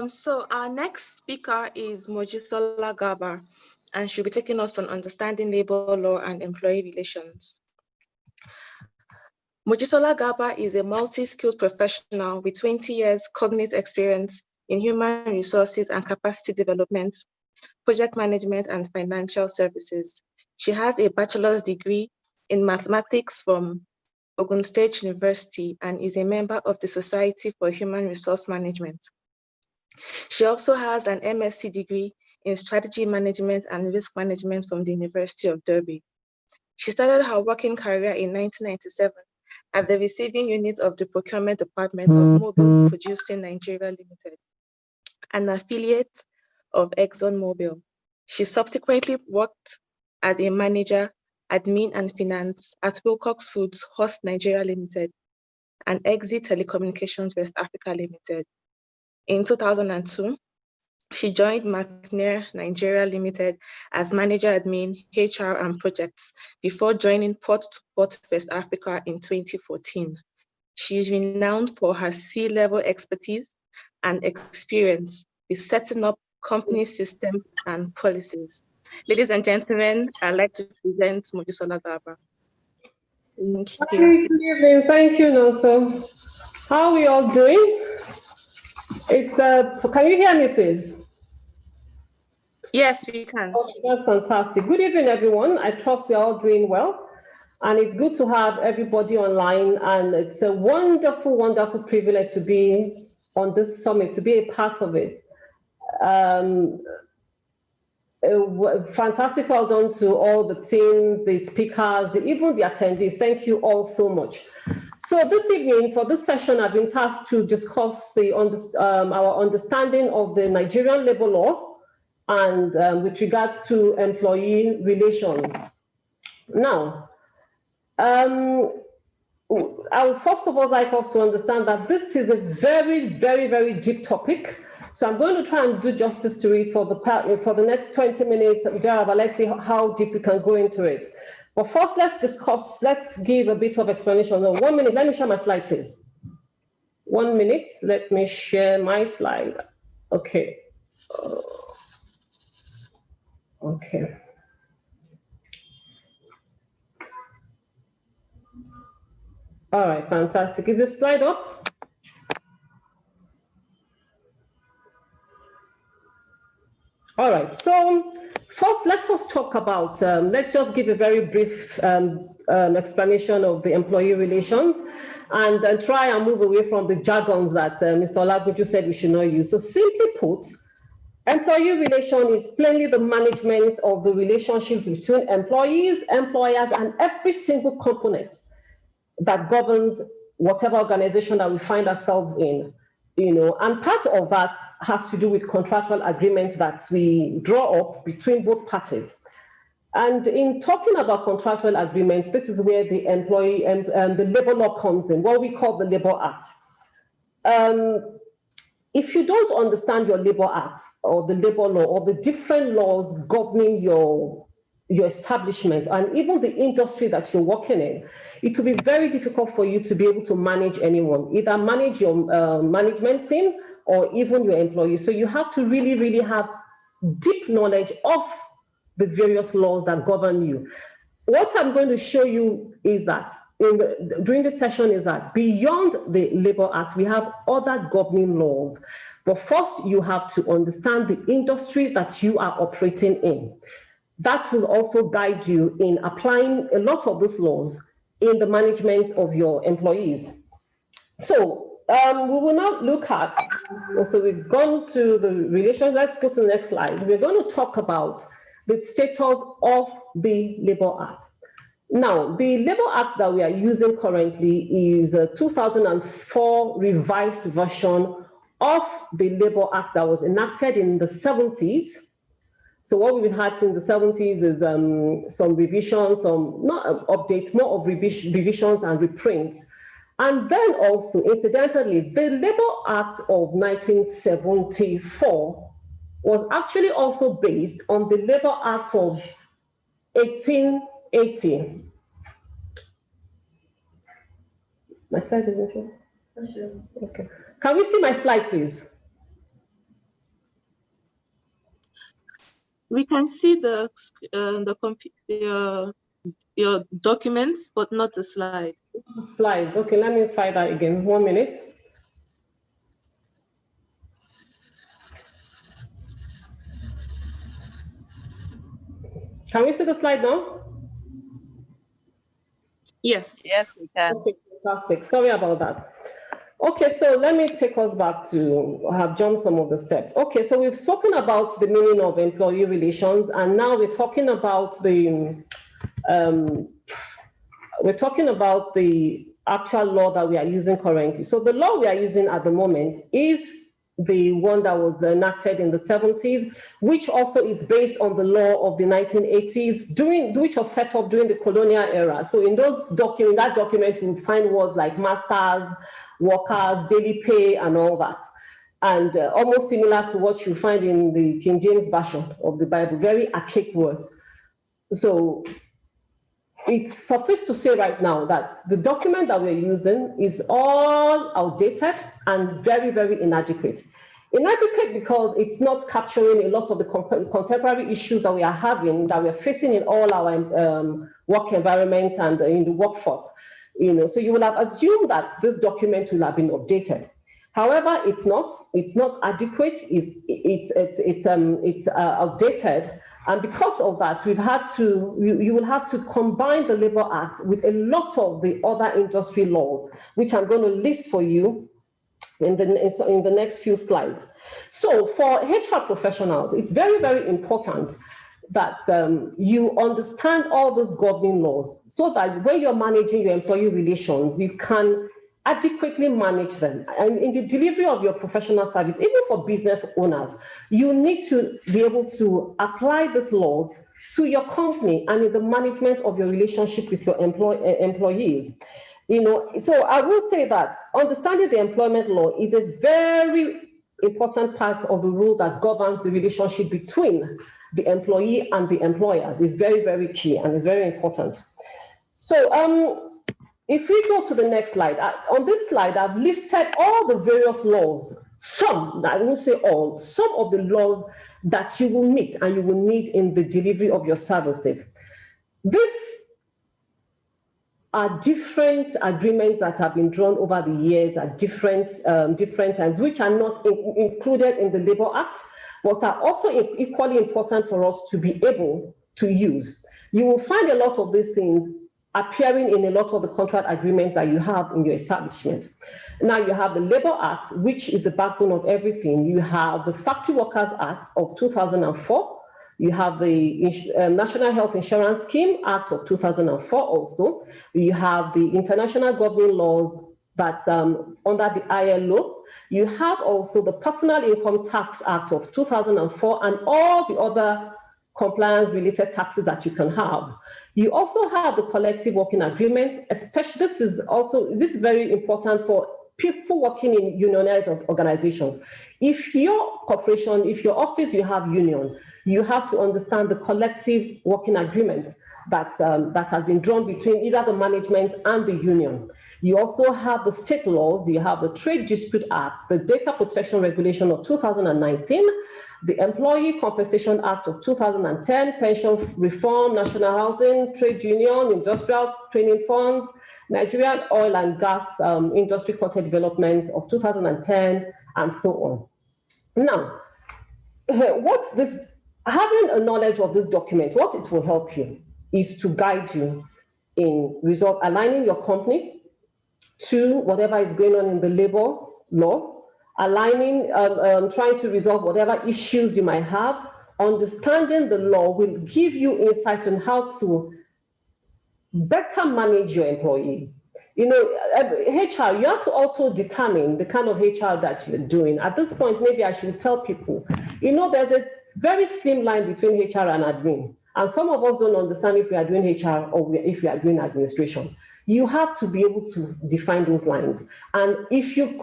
So our next speaker is Mojisola Garba, and she'll be taking us on understanding labor law and employee relations. Mojisola Garba is a multi-skilled professional with 20 years cognate experience in human resources and capacity development, project management, and financial services. She has a bachelor's degree in mathematics from Ogun State University and is a member of the Society for Human Resource Management. She also has an MSc degree in strategy management and risk management from the University of Derby. She started her working career in 1997 at the receiving unit of the procurement department of Mobil Producing Nigeria Limited, an affiliate of ExxonMobil. She subsequently worked as a manager, admin and finance at Wilcox Foods Horse Nigeria Limited and Exit Telecommunications West Africa Limited. In 2002, she joined McNair Nigeria Limited as manager admin, HR and projects before joining Port to Port West Africa in 2014. She is renowned for her C-level expertise and experience with setting up company systems and policies. Ladies and gentlemen, I'd like to present Mojisola Garba. Thank you. Good evening. Thank you, Nelson. How are we all doing? Can you hear me, please? Yes, we can. Okay, that's fantastic. Good evening, everyone. I trust we're all doing well. And it's good to have everybody online. And it's a wonderful, wonderful privilege to be on this summit, to be a part of it. Fantastic well done to all the team, the speakers, even the attendees. Thank you all so much. So this evening, for this session, I've been tasked to discuss our understanding of the Nigerian labor law and with regards to employee relations. Now, I would first of all like us to understand that this is a very, very, very deep topic. So I'm going to try and do justice to it for the next 20 minutes, but let's see how deep we can go into it. But first, let's give a bit of explanation. No, 1 minute, let me share my slide, please. 1 minute, let me share my slide. Okay. Okay. All right, fantastic. Is the slide up? All right, so first, let us talk about, let's just give a very brief explanation of the employee relations and try and move away from the jargons that Mr. Olagunju said we should not use. So simply put, employee relation is plainly the management of the relationships between employees, employers, and every single component that governs whatever organization that we find ourselves in. And part of that has to do with contractual agreements that we draw up between both parties. And in talking about contractual agreements, this is where the employee and the labor law comes in, what we call the Labor Act. If you don't understand your Labor Act or the labor law or the different laws governing your establishment and even the industry that you're working in, it will be very difficult for you to be able to manage anyone, either manage your management team or even your employees. So you have to really, really have deep knowledge of the various laws that govern you. What I'm going to show you is that during this session is that beyond the Labor Act, we have other governing laws. But first, you have to understand the industry that you are operating in. That will also guide you in applying a lot of these laws in the management of your employees. So we will now look at, so we've gone to the relations. Let's go to the next slide. We're going to talk about the status of the Labor Act. Now, the Labor Act that we are using currently is a 2004 revised version of the Labor Act that was enacted in the 70s. So what we've had since the 70s is some revisions, some not updates, more of revisions and reprints. And then also, incidentally, the Labor Act of 1974 was actually also based on the Labor Act of 1880. My slide isn't here? Okay. Can we see my slide, please? We can see your documents, but not the slide. Slides. Okay, let me try that again. 1 minute. Can we see the slide now? Yes. Yes, we can. Okay, fantastic. Sorry about that. Okay, so let me take us back to have jumped some of the steps. Okay, so we've spoken about the meaning of employee relations, and now we're talking about the actual law that we are using currently. So the law we are using at the moment is the one that was enacted in the 70s, which also is based on the law of the 1980s, which was set up during the colonial era. So in that document, you will find words like masters, workers, daily pay, and all that. And almost similar to what you find in the King James Version of the Bible, very archaic words. So it's suffice to say right now that the document that we're using is all outdated and very, very inadequate. Inadequate because it's not capturing a lot of the contemporary issues that we are having, that we're facing in all our work environment and in the workforce. So you will have assumed that this document will have been updated. However, it's not adequate. It's outdated. And because of that, you will have to combine the Labour Act with a lot of the other industry laws, which I'm going to list for you in the next few slides. So for HR professionals, it's very, very important that you understand all those governing laws so that when you're managing your employee relations, you can adequately manage them. And in the delivery of your professional service, even for business owners, you need to be able to apply these laws to your company and in the management of your relationship with your employees. So I will say that understanding the employment law is a very important part of the rule that governs the relationship between the employee and the employer. It's very, very key and it's very important. So if we go to the next slide, on this slide, I've listed all the various laws, some, I won't say all, some of the laws that you will meet and you will need in the delivery of your services. These are different agreements that have been drawn over the years at different times, which are not included in the Labour Act, but are also equally important for us to be able to use. You will find a lot of these things appearing in a lot of the contract agreements that you have in your establishment. Now you have the Labour Act, which is the backbone of everything. You have the Factory Workers Act of 2004. You have the National Health Insurance Scheme Act of 2004 also. You have the international governing laws that's under the ILO. You have also the Personal Income Tax Act of 2004 and all the other compliance-related taxes that you can have. You also have the collective working agreement, especially this is very important for people working in unionized organizations. If your corporation, if your office, you have union, you have to understand the collective working agreement that has been drawn between either the management and the union. You also have the state laws. You have the Trade Dispute Act, the Data Protection Regulation of 2019, the Employee Compensation Act of 2010, Pension Reform, National Housing, Trade Union, Industrial Training Funds, Nigerian Oil and Gas Industry Content Development of 2010, and so on. Now, having a knowledge of this document, what it will help you is to guide you in aligning your company to whatever is going on in the labor law, aligning, trying to resolve whatever issues you might have. Understanding the law will give you insight on how to better manage your employees. HR, you have to also determine the kind of HR that you're doing. At this point, maybe I should tell people, there's a very slim line between HR and admin. And some of us don't understand if we are doing HR or if we are doing administration. You have to be able to define those lines. And if you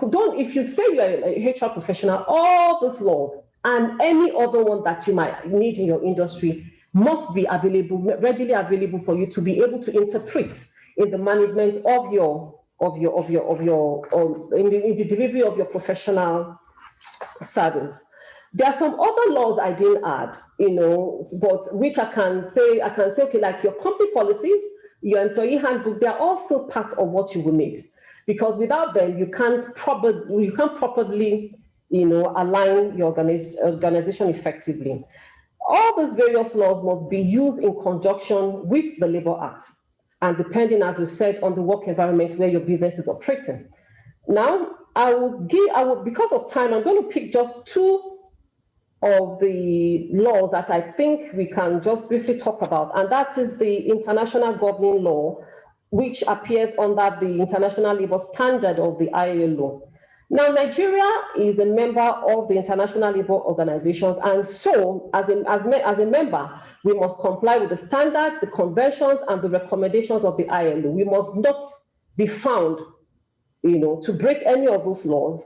say you're a HR professional, all those laws and any other one that you might need in your industry must be readily available for you to be able to interpret in the management of in the delivery of your professional service. There are some other laws I didn't add, but which I can say, okay, like your company policies, your employee handbooks, they are also part of what you will need, because without them, you can't properly, align your organization effectively. All these various laws must be used in conjunction with the Labor Act, and depending, as we said, on the work environment where your business is operating. Now, because of time, I'm going to pick just two of the laws that I think we can just briefly talk about, and that is the International Governing Law, which appears under the International Labour Standard of the ILO. Now, Nigeria is a member of the International Labour Organizations, and so as a member, we must comply with the standards, the conventions, and the recommendations of the ILO. We must not be found to break any of those laws.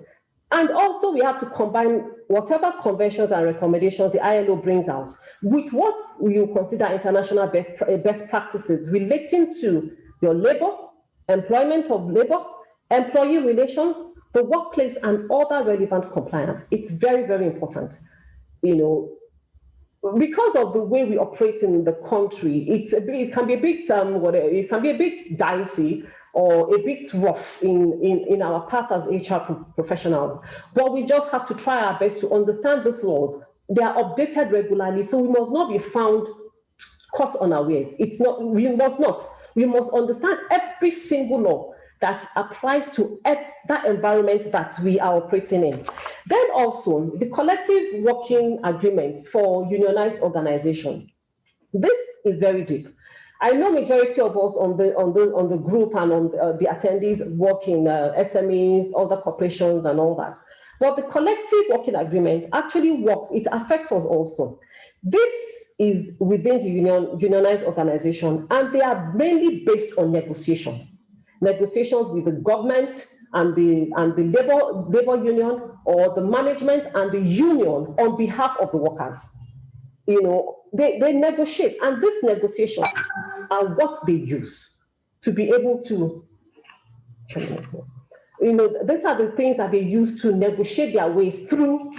And also we have to combine whatever conventions and recommendations the ILO brings out with what you consider international best practices relating to your labor, employment of labor, employee relations, the workplace, and other relevant compliance. It's very, very important. Because of the way we operate in the country, it can be a bit dicey or a bit rough in our path as HR professionals. But we just have to try our best to understand these laws. They are updated regularly, so we must not be found caught unawares. We must understand every single law that applies to that environment that we are operating in. Then also, the collective working agreements for unionized organization. This is very deep. I know majority of us on the group and on the attendees work in SMEs, other corporations and all that. But the collective working agreement actually works. It affects us also. This is within the unionized organization, and they are mainly based on negotiations with the government and the labor union, or the management and the union on behalf of the workers. They negotiate, and this negotiation are what they use to be able to, these are the things that they use to negotiate their ways through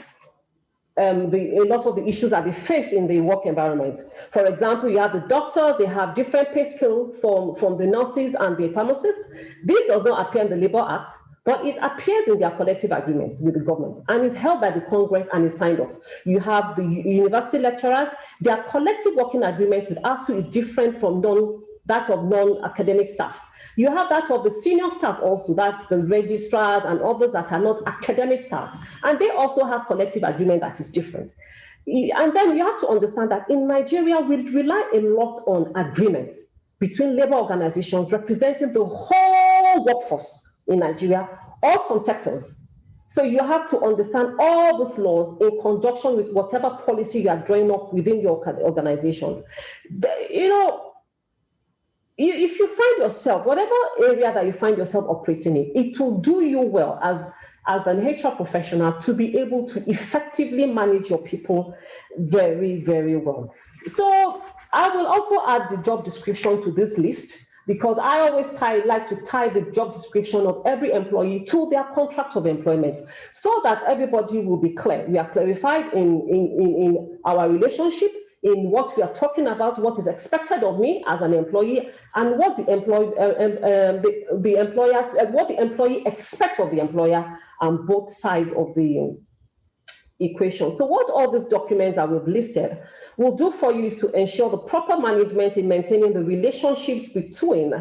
a lot of the issues that they face in the work environment. For example, you have the doctors, they have different pay scales from the nurses and the pharmacists. This does not appear in the Labor Act, but it appears in their collective agreements with the government and is held by the Congress and is signed off. You have the university lecturers, their collective working agreement with ASU is different from that of non-academic staff. You have that of the senior staff also, that's the registrars and others that are not academic staff. And they also have collective agreement that is different. And then you have to understand that in Nigeria, we rely a lot on agreements between labor organizations representing the whole workforce in Nigeria, or some sectors. So you have to understand all these laws in conjunction with whatever policy you are drawing up within your organizations. If you find yourself, whatever area that you find yourself operating in, it will do you well as an HR professional to be able to effectively manage your people very, very well. So I will also add the job description to this list, because I always like to tie the job description of every employee to their contract of employment, so that everybody will be clear. We are clarified in our relationship, in what we are talking about, what is expected of me as an employee, and what the employee expects of the employer, on both sides of the equation. So what all these documents that we've listed will do for you is to ensure the proper management in maintaining the relationships between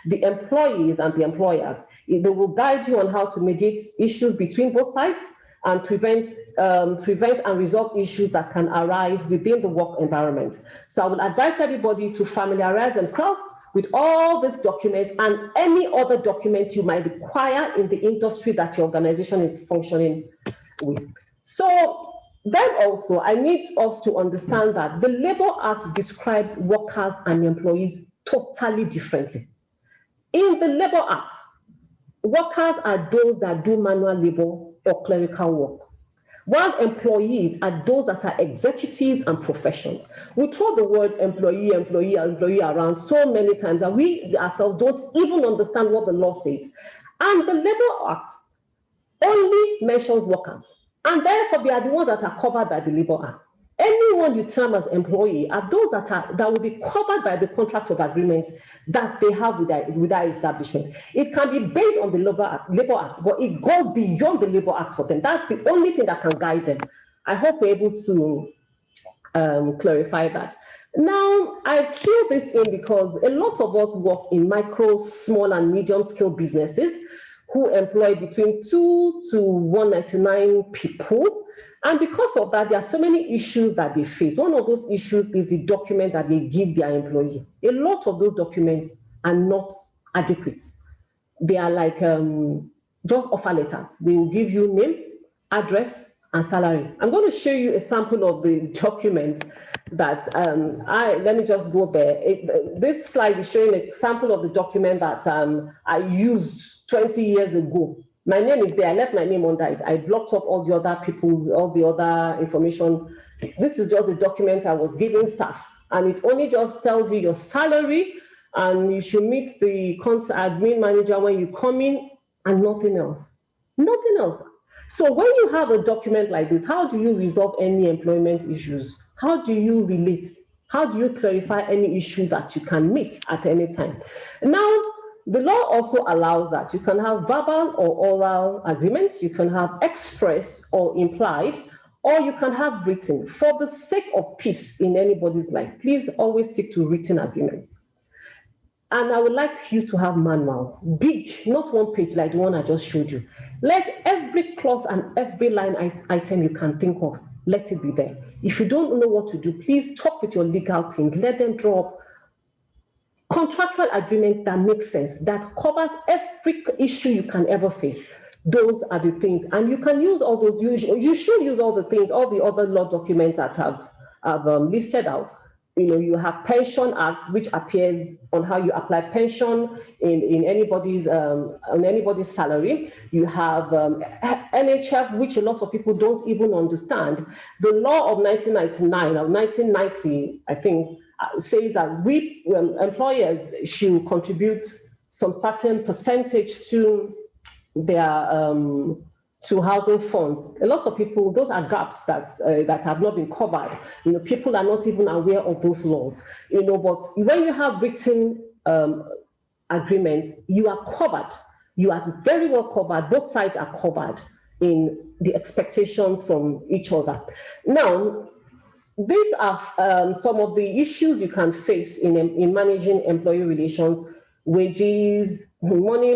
the employees and the employers. They will guide you on how to mediate issues between both sides and prevent and resolve issues that can arise within the work environment. So I will advise everybody to familiarize themselves with all these documents and any other document you might require in the industry that your organization is functioning with. So then also, I need us to understand that the Labor Act describes workers and employees totally differently. In the Labor Act, workers are those that do manual labor or clerical work, while employees are those that are executives and professions. We throw the word employee around so many times that we ourselves don't even understand what the law says. And the Labor Act only mentions workers. And therefore, they are the ones that are covered by the Labour Act. Anyone you term as employee are those that will be covered by the contract of agreement that they have with that establishment. It can be based on the Labour Act, but it goes beyond the Labour Act for them. That's the only thing that can guide them. I hope we're able to clarify that. Now, I threw this in because a lot of us work in micro, small, and medium-scale businesses who employ between 2 to 199 people. And because of that, there are so many issues that they face. One of those issues is the document that they give their employee. A lot of those documents are not adequate. They are like just offer letters. They will give you name, address, and salary. I'm going to show you a sample of the documents that let me just go there. This slide is showing a sample of the document that I used 20 years ago. My name is there. I left my name on that. I blocked up all the other information. This is just the document I was giving staff, and it only just tells you your salary, and you should meet the admin manager when you come in, and nothing else. Nothing else. So when you have a document like this, how do you resolve any employment issues? How do you relate? How do you clarify any issue that you can meet at any time? Now, the law also allows that you can have verbal or oral agreements, you can have expressed or implied, or you can have written. For the sake of peace in anybody's life, please always stick to written agreements. And I would like you to have manuals, big, not one page like the one I just showed you. Let every clause and every line item you can think of, let it be there. If you don't know what to do, please talk with your legal teams. Let them draw up contractual agreements that make sense, that covers every issue you can ever face. Those are the things. And you can use all those, you should use all the things, all the other law documents that I've listed out. You have Pension Acts, which appears on how you apply pension in anybody's on anybody's salary. You have NHF, which a lot of people don't even understand. The law of 1999 or 1990, I think, says that we employers should contribute some certain percentage to their to housing funds. A lot of people, those are gaps that have not been covered. People are not even aware of those laws. But when you have written agreements, you are covered. You are very well covered. Both sides are covered in the expectations from each other. Now, these are some of the issues you can face in managing employee relations: wages, money,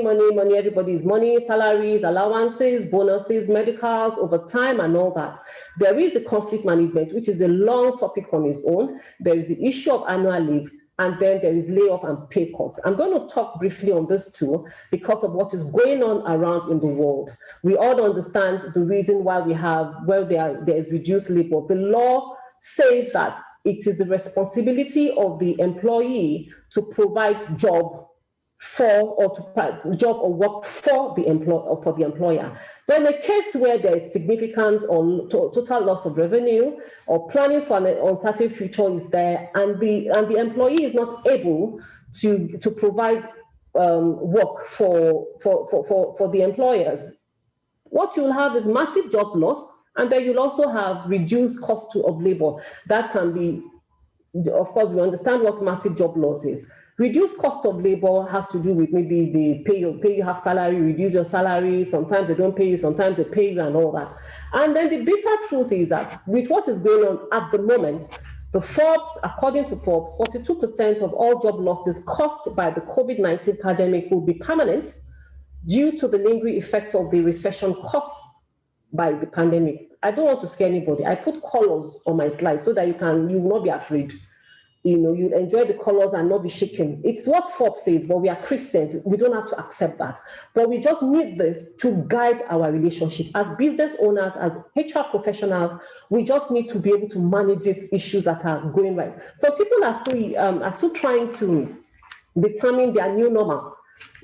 everybody's money, salaries, allowances, bonuses, medicals, overtime, and all that. There is the conflict management, which is a long topic on its own. There is the issue of annual leave, and then there is layoff and pay cuts. I'm going to talk briefly on this too because of what is going on around in the world. We all understand the reason why there is reduced labor. The law says that it is the responsibility of the employee to provide job or work for the employer. But in a case where there is significant or total loss of revenue or planning for an uncertain future is there, and the employee is not able to provide work for the employers, what you'll have is massive job loss, and then you'll also have reduced cost of labor. That can be, of course, we understand what massive job loss is. Reduced cost of labor has to do with maybe the pay you have salary, reduce your salary. Sometimes they don't pay you, sometimes they pay you, and all that. And then the bitter truth is that with what is going on at the moment, according to Forbes, 42% of all job losses caused by the COVID-19 pandemic will be permanent due to the lingering effect of the recession caused by the pandemic. I don't want to scare anybody. I put colors on my slide so that you will not be afraid. You enjoy the colors and not be shaken. It's what Forbes says, but we are Christians. We don't have to accept that. But we just need this to guide our relationship. As business owners, as HR professionals, we just need to be able to manage these issues that are going right. So people are still trying to determine their new normal.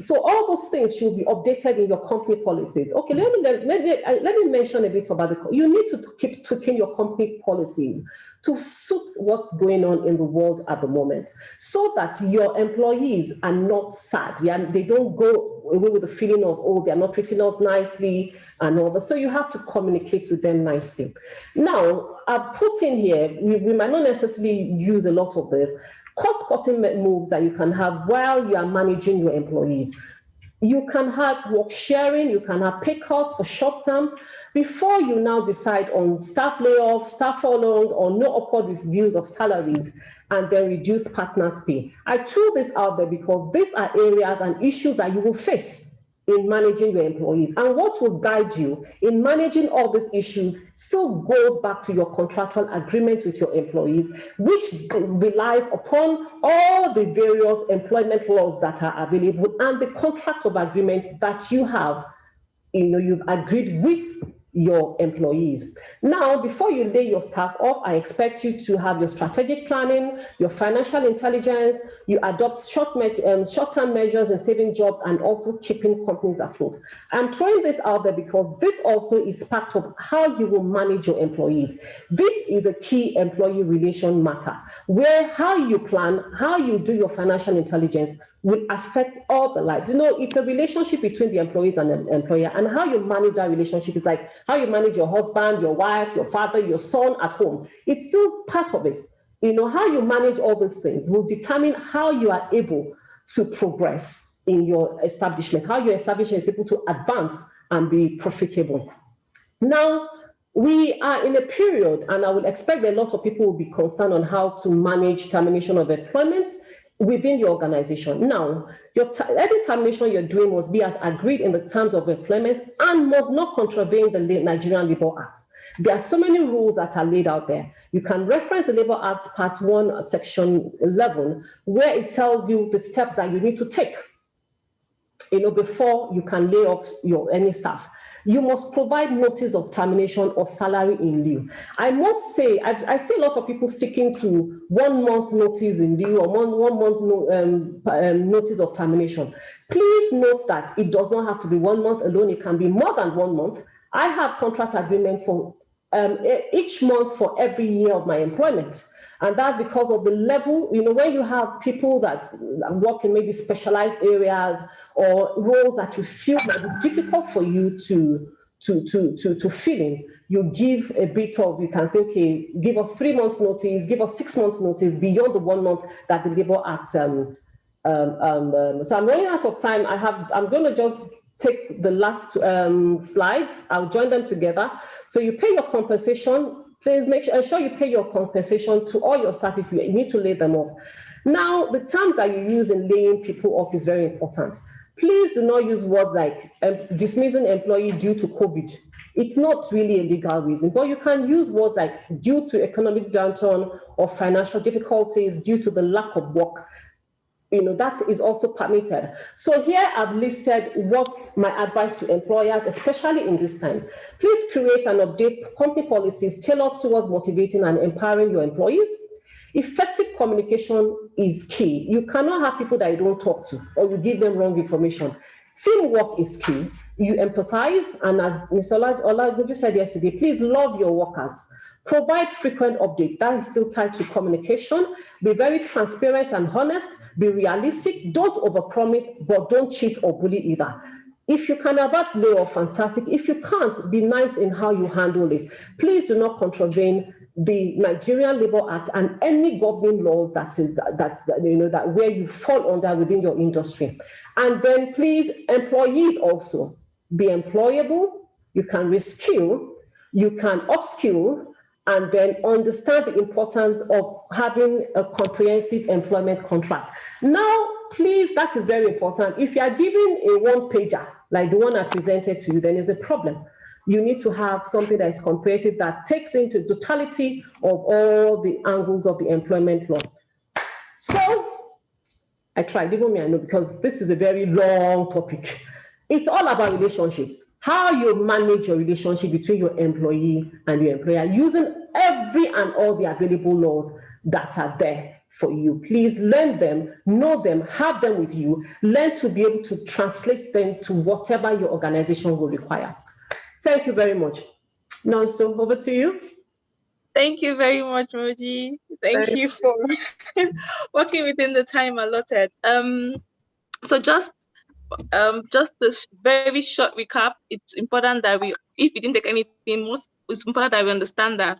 So all those things should be updated in your company policies. Okay, let me mention a bit about you need to keep tweaking your company policies to suit what's going on in the world at the moment, so that your employees are not sad. They don't go away with the feeling of, oh, they're not treating us nicely and all that. So you have to communicate with them nicely. Now, I've put in here, we might not necessarily use a lot of this, cost-cutting moves that you can have while you are managing your employees. You can have work sharing, you can have pay cuts for short term before you now decide on staff layoffs, staff furlough, or no upward reviews of salaries, and then reduce partners' pay. I threw this out there because these are areas and issues that you will face in managing your employees. And what will guide you in managing all these issues still goes back to your contractual agreement with your employees, which relies upon all the various employment laws that are available and the contract of agreement that you have, you've agreed with your employees. Now, before you lay your staff off, I expect you to have your strategic planning, your financial intelligence, you adopt short-term measures in saving jobs and also keeping companies afloat. I'm throwing this out there because this also is part of how you will manage your employees. This is a key employee relation matter, where how you plan, how you do your financial intelligence will affect all the lives. It's a relationship between the employees and the employer, and how you manage that relationship is like how you manage your husband, your wife, your father, your son at home. It's still part of it. How you manage all these things will determine how you are able to progress in your establishment, how your establishment is able to advance and be profitable. Now, we are in a period, and I would expect a lot of people will be concerned on how to manage termination of employment within your organization. Now, any termination you're doing must be as agreed in the terms of employment and must not contravene the Nigerian Labour Act. There are so many rules that are laid out there. You can reference the Labour Act Part 1, Section 11, where it tells you the steps that you need to take before you can lay off any staff. You must provide notice of termination or salary in lieu. I must say, I see a lot of people sticking to 1 month notice in lieu or one month notice of termination. Please note that it does not have to be 1 month alone. It can be more than 1 month. I have contract agreements for each month for every year of my employment. And that's because of the level, when you have people that work in maybe specialized areas or roles that you feel might be difficult for you to fill in, you give a bit of, you can say, okay, give us 3 months notice, give us 6 months notice beyond the 1 month that the Labour Act. So I'm running out of time. I'm going to just take the last slides. I'll join them together. So you pay your compensation. Please make sure you pay your compensation to all your staff if you need to lay them off. Now, the terms that you use in laying people off is very important. Please do not use words like dismissing employee due to COVID. It's not really a legal reason, but you can use words like due to economic downturn or financial difficulties due to the lack of work. That is also permitted. So here I've listed what my advice to employers, especially in this time. Please create and update company policies tailored towards motivating and empowering your employees. Effective communication is key. You cannot have people that you don't talk to or you give them wrong information. Teamwork is key. You empathize, and as Mr. Olagunju said yesterday, please love your workers. Provide frequent updates. That is still tied to communication. Be very transparent and honest. Be realistic. Don't overpromise, but don't cheat or bully either. If you can avert layoff, fantastic. If you can't, be nice in how you handle it. Please do not contravene the Nigerian Labour Act and any governing laws that where you fall under within your industry. And then please, employees also be employable. You can reskill, you can upskill, and then understand the importance of having a comprehensive employment contract. Now, please, that is very important. If you are giving a one-pager, like the one I presented to you, then there's a problem. You need to have something that is comprehensive, that takes into totality of all the angles of the employment law. So, I tried, even me, I know, because this is a very long topic. It's all about relationships. How you manage your relationship between your employee and your employer using every and all the available laws that are there for you. Please learn them, know them, have them with you, learn to be able to translate them to whatever your organization will require. Thank you very much. Nonso, over to you. Thank you very much, Moji. Thank you for working within the time allotted. So just a very short recap. It's important that if we didn't take anything, it's important that we understand that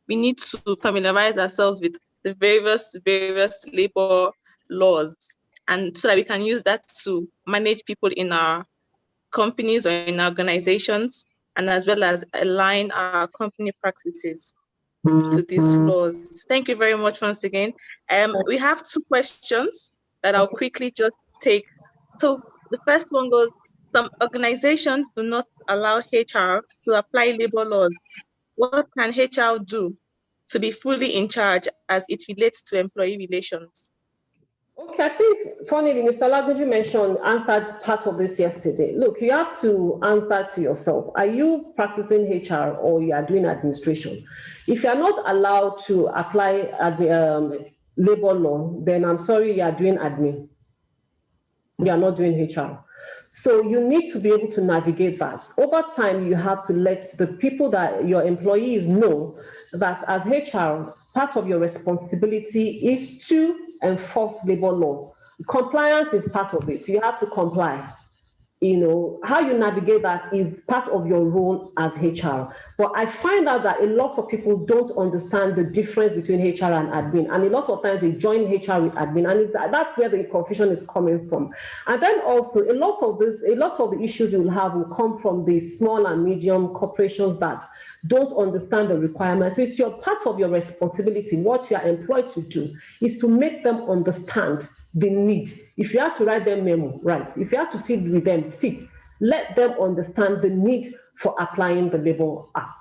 we need to familiarize ourselves with the various labor laws, and so that we can use that to manage people in our companies or in our organizations, and as well as align our company practices to these laws. Thank you very much once again. We have 2 questions that I'll quickly just take. So the first one goes, some organizations do not allow HR to apply labor laws. What can HR do to be fully in charge as it relates to employee relations? Okay, I think, funnily, Mr. Lagunju answered part of this yesterday. Look, you have to answer to yourself. Are you practicing HR or you are doing administration? If you are not allowed to apply labor law, then I'm sorry, you are doing admin. You are not doing HR. So you need to be able to navigate that. Over time, you have to let the people that your employees know that as HR, part of your responsibility is to enforce labor law. Compliance is part of it. You have to comply. How you navigate that is part of your role as HR. But I find out that a lot of people don't understand the difference between HR and admin. And a lot of times they join HR with admin, and that's where the confusion is coming from. And then also a lot of the issues you'll have will come from the small and medium corporations that don't understand the requirements. So it's part of your responsibility. What you are employed to do is to make them understand the need. If you have to write them memo, right? If you have to sit with them, sit. Let them understand the need for applying the Labor Act.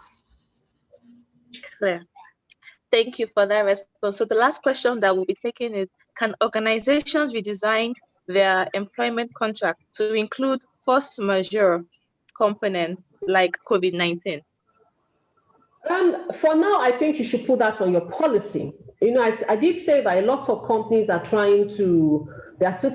Clear. Thank you for that response. So the last question that we'll be taking is, can organizations redesign their employment contract to include force majeure components like COVID-19? For now, I think you should put that on your policy. I did say that a lot of companies are still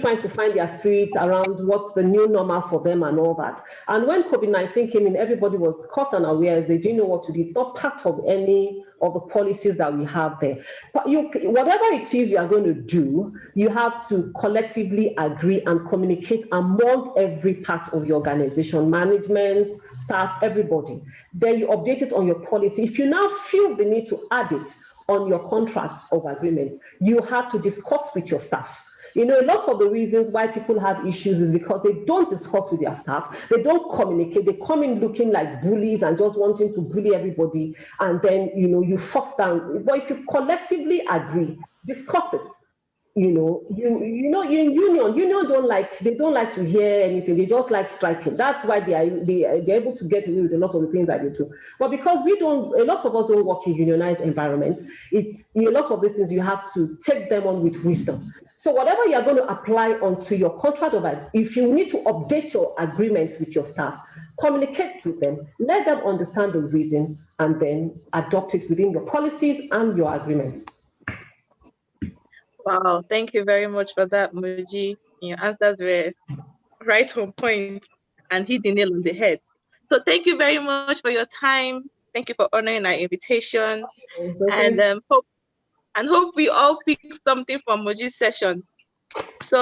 trying to find their feet around what's the new normal for them and all that. And when COVID-19 came in, everybody was caught unaware. They didn't know what to do. It's not part of any of the policies that we have there. But whatever it is you are going to do, you have to collectively agree and communicate among every part of your organization, management, staff, everybody. Then you update it on your policy. If you now feel the need to add it on your contract of agreement, you have to discuss with your staff. A lot of the reasons why people have issues is because they don't discuss with their staff, they don't communicate, they come in looking like bullies and just wanting to bully everybody, and then you force down. But if you collectively agree, discuss it. In union don't like to hear anything. They just like striking. That's why they're able to get away with a lot of the things that they do. But because a lot of us don't work in unionized environments, it's a lot of these things you have to take them on with wisdom. So whatever you're going to apply onto your contract if you need to update your agreement with your staff, communicate with them, let them understand the reason, and then adopt it within your policies and your agreements. Wow, thank you very much for that, Moji. Your answers were right on point and hit the nail on the head. So thank you very much for your time. Thank you for honoring our invitation. And hope we all pick something from Moji's session. So